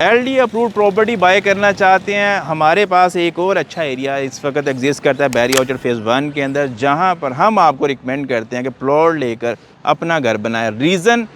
LD approved property bye करना चाहते हैं, हमारे पास एक और अच्छा एरिया इस वक्त एग्जिस्ट करता है बैरी ऑर्चर्ड फेज़ 1 के अंदर, जहां पर हम आपको रिकमेंड करते हैं कि प्लॉट लेकर अपना घर बनाएं। रीज़न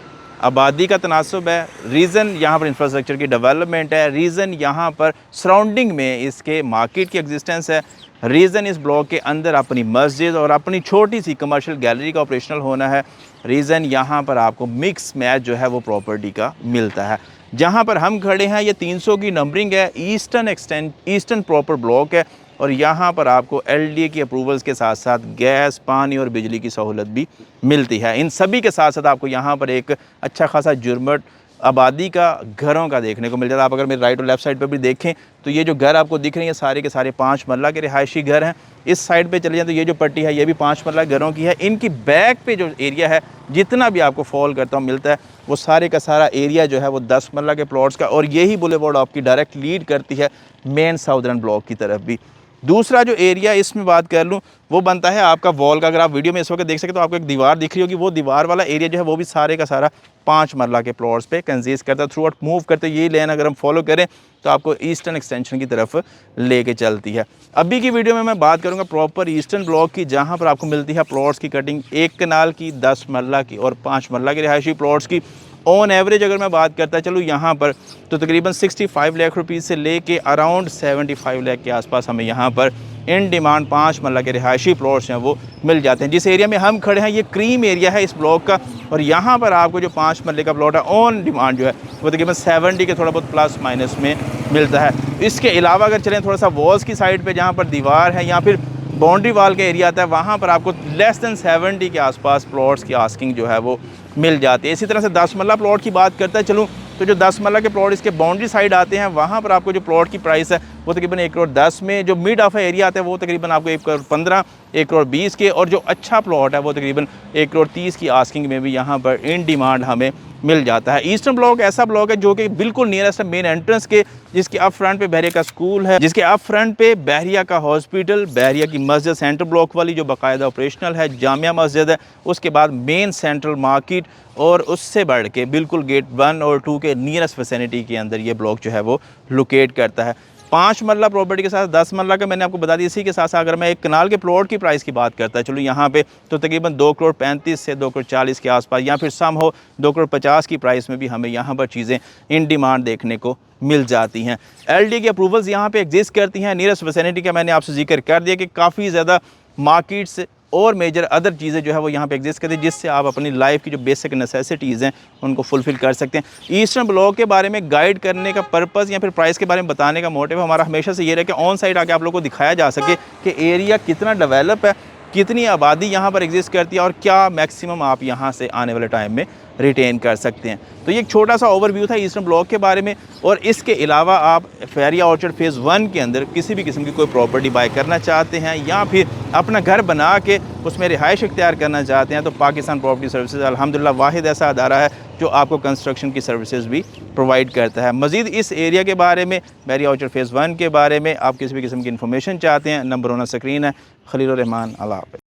आबादी का तनासुब है, रीज़न यहाँ पर इंफ्रास्ट्रक्चर की डेवलपमेंट है, रीज़न यहाँ पर सराउंडिंग में इसके मार्केट की एग्जिस्टेंस है, रीज़न इस ब्लॉक के अंदर अपनी मस्जिद और अपनी छोटी सी कमर्शियल गैलरी का ऑपरेशनल होना है, रीज़न यहाँ पर आपको मिक्स मैच जो है वो प्रॉपर्टी का मिलता है। जहाँ पर हम खड़े हैं ये 300 की नंबरिंग है, ईस्टर्न प्रॉपर ब्लॉक है और यहाँ पर आपको LD की अप्रूवल्स के साथ साथ गैस, पानी और बिजली की सहूलत भी मिलती है। इन सभी के साथ साथ आपको यहाँ पर एक अच्छा खासा जुर्मट आबादी का घरों का देखने को मिल जाता है। आप अगर मेरे राइट और लेफ़्ट साइड पर भी देखें तो ये जो घर आपको दिख रहे हैं सारे के सारे 5 मरला के रिहायशी घर हैं। इस साइड पे चले जाए तो ये जो पट्टी है ये भी 5 मरला घरों की है। इनकी बैक पे जो एरिया है जितना भी आपको फॉल करता हूँ मिलता है वो सारे का सारा एरिया जो है वो 10 मरला के प्लॉट्स का, और यही बुलेवार्ड आपकी डायरेक्ट लीड करती है मेन साउदर्न ब्लॉक की तरफ भी। दूसरा जो एरिया इसमें बात कर लूँ वो बनता है आपका वॉल का। अगर आप वीडियो में इस वक्त देख सकें तो आपको एक दीवार दिख रही होगी, वो दीवार वाला एरिया जो है वो भी सारे का सारा 5 मरला के प्लॉट्स पे कंसिस्ट करता है। थ्रू आउट मूव करते ये लेन अगर हम फॉलो करें तो आपको ईस्टर्न एक्सटेंशन की तरफ लेके चलती है। अभी की वीडियो में मैं बात करूंगा प्रॉपर ईस्टर्न ब्लॉक की, जहां पर आपको मिलती है प्लॉट्स की कटिंग 1 कनाल की, 10 मरला की और 5 मरला की रिहायशी प्लॉट्स की। ऑन एवरेज अगर मैं बात करता चलूँ यहाँ पर तो तकरीबन 65 लाख रुपीज़ से लेके अराउंड 75 लाख के आसपास हमें यहाँ पर इन डिमांड 5 मरला के रिहायशी प्लॉट्स हैं वो मिल जाते हैं। जिस एरिया में हम खड़े हैं ये क्रीम एरिया है इस ब्लॉक का, और यहाँ पर आपको जो 5 मरले का प्लॉट है ऑन डिमांड जो है वो तकरीबन 70 के थोड़ा बहुत प्लस माइनस में मिलता है। इसके अलावा अगर चलें थोड़ा सा वॉल्स की साइड पे जहाँ पर दीवार है या फिर बाउंड्री वाल का एरिया आता है, वहाँ पर आपको लेस दैन 70 के आसपास प्लॉट्स की आस्किंग जो है वो मिल जाती है। इसी तरह से 10 मरला प्लॉट की बात करता है चलूँ तो जो 10 मरला के प्लॉट इसके बाउंड्री साइड आते हैं वहाँ पर आपको जो प्लॉट की प्राइस है वो तकरीबन 1 करोड़ 10 में, जो मिड ऑफ एरिया आता है वो तकरीबन आपको 1 करोड़ 15, 1 करोड़ 20 के, और जो अच्छा प्लॉट है वो तकरीबन 1 करोड़ 30 की आस्किंग में भी यहाँ पर इन डिमांड हमें मिल जाता है। ईस्टर्न ब्लॉक ऐसा ब्लॉक है जो कि बिल्कुल नियरेस्ट है मेन एंट्रेंस के, जिसके अप फ्रंट पे बहरिया का स्कूल है, जिसके अप फ्रंट पे बहरिया का हॉस्पिटल, बहरिया की मस्जिद सेंट्रल ब्लॉक वाली जो बाकायदा ऑपरेशनल है, जामिया मस्जिद है, उसके बाद मेन सेंट्रल मार्केट, और उससे बढ़ के बिल्कुल गेट 1 और 2 के नियरेस्ट फैसिलिटी के अंदर ये ब्लॉक जो है वो लोकेट करता है। 5 मरला प्रॉपर्टी के साथ 10 मरला का मैंने आपको बता दिया। इसी के साथ साथ अगर मैं एक कनाल के प्लॉट की प्राइस की बात करता है चलो यहाँ पे तो तकरीबन 2 करोड़ 35 से 2 करोड़ 40 के आसपास, या फिर सम हो 2 करोड़ 50 की प्राइस में भी हमें यहाँ पर चीज़ें इन डिमांड देखने को मिल जाती हैं। LD की अप्रूवल्स यहाँ पे एग्जिस्ट करती हैं। नियरेस्ट विसिनिटी का मैंने आपसे जिक्र कर दिया कि काफ़ी ज़्यादा मार्केट्स और मेजर अदर चीज़ें जो है वो यहाँ पे एग्जिस्ट करती है, जिससे आप अपनी लाइफ की जो बेसिक नेसेसिटीज़ हैं उनको फुलफ़िल कर सकते हैं। ईस्टर्न ब्लॉक के बारे में गाइड करने का पर्पज़ या फिर प्राइस के बारे में बताने का मोटिव हमारा हमेशा से ये रहा कि ऑन साइड आके आप लोगों को दिखाया जा सके कि एरिया कितना डेवलप है, कितनी आबादी यहाँ पर एग्जिस्ट करती है और क्या मैक्सिमम आप यहाँ से आने वाले टाइम में रिटेन कर सकते हैं। तो ये एक छोटा सा ओवरव्यू था ईस्टर्न ब्लॉक के बारे में। और इसके अलावा आप बैरिया ऑर्चर्ड फेज़ 1 के अंदर किसी भी किस्म की कोई प्रॉपर्टी बाय करना चाहते हैं या फिर अपना घर बना के उसमें रिहाइश इख्तियार करना चाहते हैं तो पाकिस्तान प्रॉपर्टी सर्विसेज अल्हम्दुलिल्लाह वाहिद ऐसा अदारा है जो आपको कंस्ट्रक्शन की सर्विसेज भी प्रोवाइड करता है। मज़ीद इस एरिया के बारे में, बैरिया ऑर्चर्ड फेज़ 1 के बारे में आप किसी भी किस्म की इन्फॉर्मेशन चाहते हैं, नंबर ऑन स्क्रीन है। खलीलुर रहमान, अल्लाह हाफ़िज़।